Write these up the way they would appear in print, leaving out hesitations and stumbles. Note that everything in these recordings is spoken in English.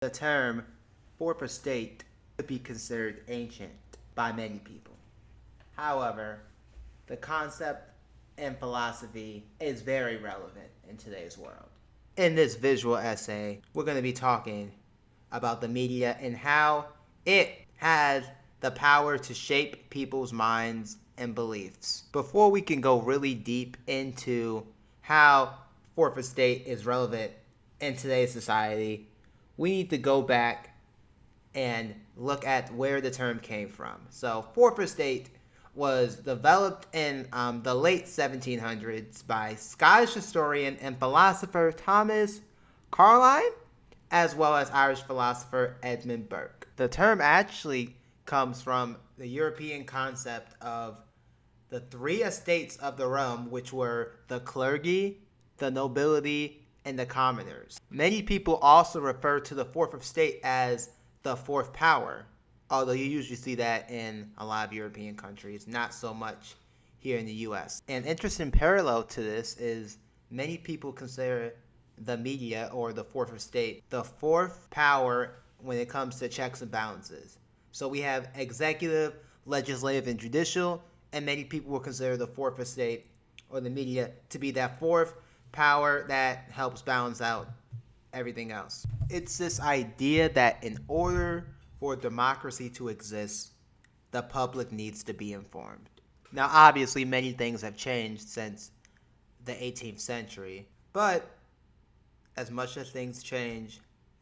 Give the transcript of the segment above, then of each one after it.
The term fourth estate could be considered ancient by many people. However, the concept and philosophy is very relevant in today's world. In this visual essay, we're going to be talking about the media and how it has the power to shape people's minds and beliefs. Before we can go really deep into how fourth estate is relevant in today's society, we need to go back and look at where the term came from. So, fourth estate was developed in the late 1700s by Scottish historian and philosopher Thomas Carlyle, as well as Irish philosopher Edmund Burke. The term actually comes from the European concept of the three estates of the realm, which were the clergy, the nobility, and the commoners. Many people also refer to the fourth estate as the fourth power, although you usually see that in a lot of European countries, not so much here in the US. An interesting parallel to this is many people consider the media or the fourth estate the fourth power when it comes to checks and balances. So we have executive, legislative, and judicial, and many people will consider the fourth estate or the media to be that fourth power that helps balance out everything else. It's this idea that in order for democracy to exist, the public needs to be informed. Now, obviously, many things have changed since the 18th century, but as much as things change,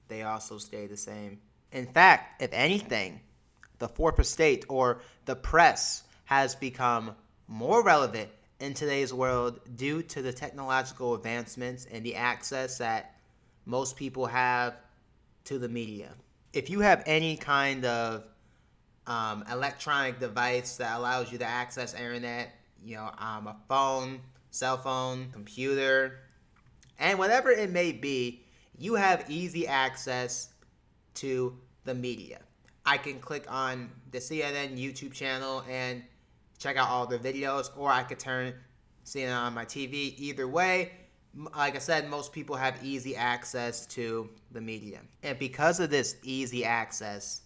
they also stay the same. In fact, if anything, the fourth estate or the press has become more relevant in today's world due to the technological advancements and the access that most people have to the media. If you have any kind of electronic device that allows you to access internet, a phone, cell phone, computer, and whatever it may be, you have easy access to the media. I can click on the CNN YouTube channel and check out all their videos, or I could turn CNN on my TV. Either way, like I said, most people have easy access to the media. And because of this easy access,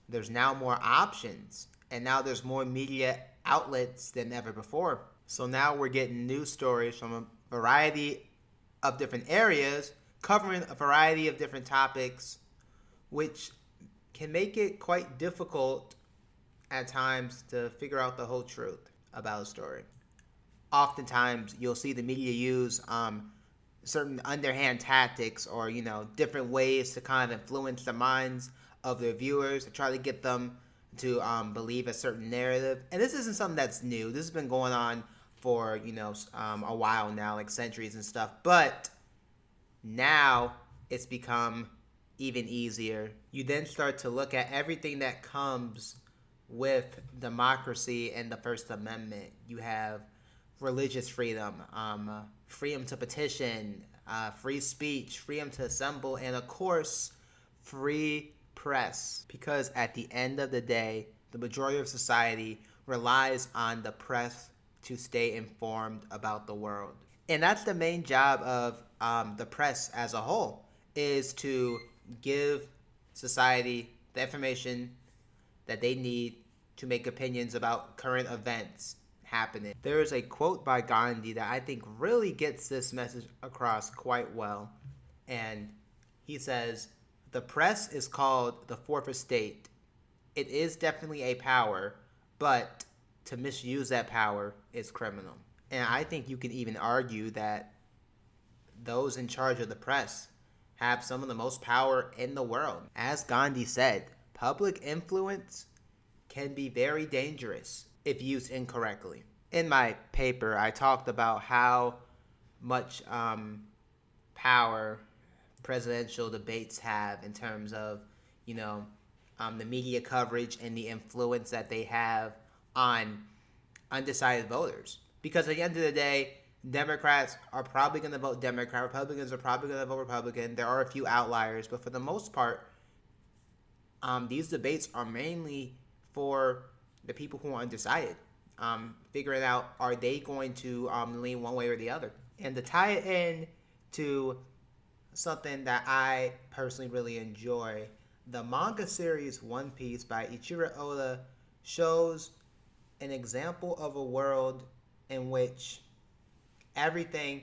there's now more options. And now there's more media outlets than ever before. So now we're getting news stories from a variety of different areas, covering a variety of different topics, which can make it quite difficult at times to figure out the whole truth about a story. Oftentimes, you'll see the media use certain underhand tactics or, different ways to kind of influence the minds of their viewers to try to get them to believe a certain narrative. And this isn't something that's new. This has been going on for, a while now, like centuries and stuff. But now it's become even easier. You then start to look at everything that comes with democracy and the First Amendment. You have religious freedom, freedom to petition, free speech, freedom to assemble, and of course, free press. Because at the end of the day, the majority of society relies on the press to stay informed about the world. And that's the main job of the press as a whole, is to give society the information that they need to make opinions about current events happening. There is a quote by Gandhi that I think really gets this message across quite well. And he says, "The press is called the fourth estate. It is definitely a power, but to misuse that power is criminal." And I think you can even argue that those in charge of the press have some of the most power in the world. As Gandhi said, public influence can be very dangerous if used incorrectly. In my paper, I talked about how much power presidential debates have in terms of, the media coverage and the influence that they have on undecided voters. Because at the end of the day, Democrats are probably going to vote Democrat. Republicans are probably going to vote Republican. There are a few outliers, but for the most part, these debates are mainly for the people who are undecided. Figuring out, are they going to lean one way or the other? And to tie it in to something that I personally really enjoy. The manga series One Piece by Ichiro Oda shows an example of a world in which everything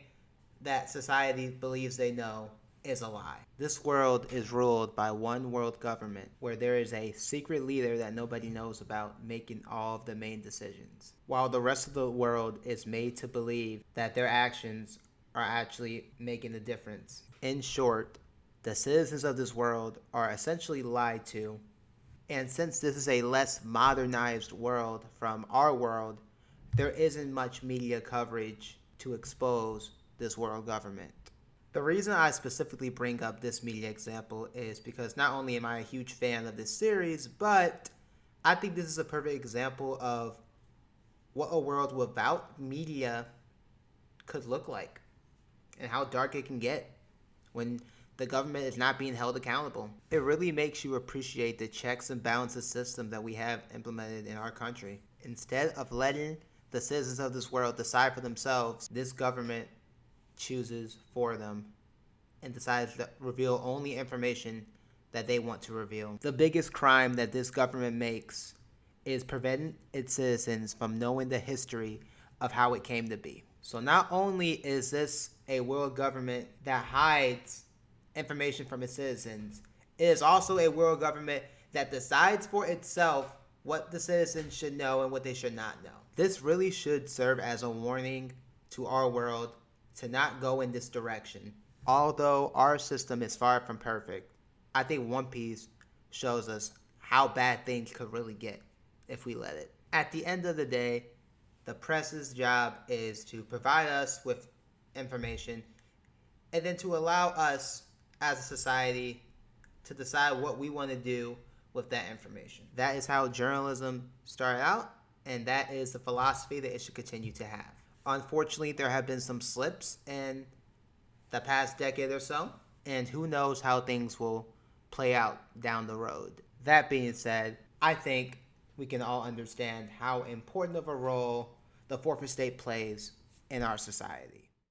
that society believes they know is a lie. This world is ruled by one world government where there is a secret leader that nobody knows about making all of the main decisions, while the rest of the world is made to believe that their actions are actually making a difference. In short, the citizens of this world are essentially lied to, and since this is a less modernized world from our world, there isn't much media coverage to expose this world government. The reason I specifically bring up this media example is because not only am I a huge fan of this series, but I think this is a perfect example of what a world without media could look like and how dark it can get when the government is not being held accountable. It really makes you appreciate the checks and balances system that we have implemented in our country. Instead of letting the citizens of this world decide for themselves, this government chooses for them and decides to reveal only information that they want to reveal. The biggest crime that this government makes is preventing its citizens from knowing the history of how it came to be. So not only is this a world government that hides information from its citizens, it is also a world government that decides for itself what the citizens should know and what they should not know. This really should serve as a warning to our world to not go in this direction. Although our system is far from perfect, I think One Piece shows us how bad things could really get if we let it. At the end of the day, the press's job is to provide us with information and then to allow us as a society to decide what we want to do with that information. That is how journalism started out, and that is the philosophy that it should continue to have. Unfortunately, there have been some slips in the past decade or so, and who knows how things will play out down the road. That being said, I think we can all understand how important of a role the fourth estate plays in our society.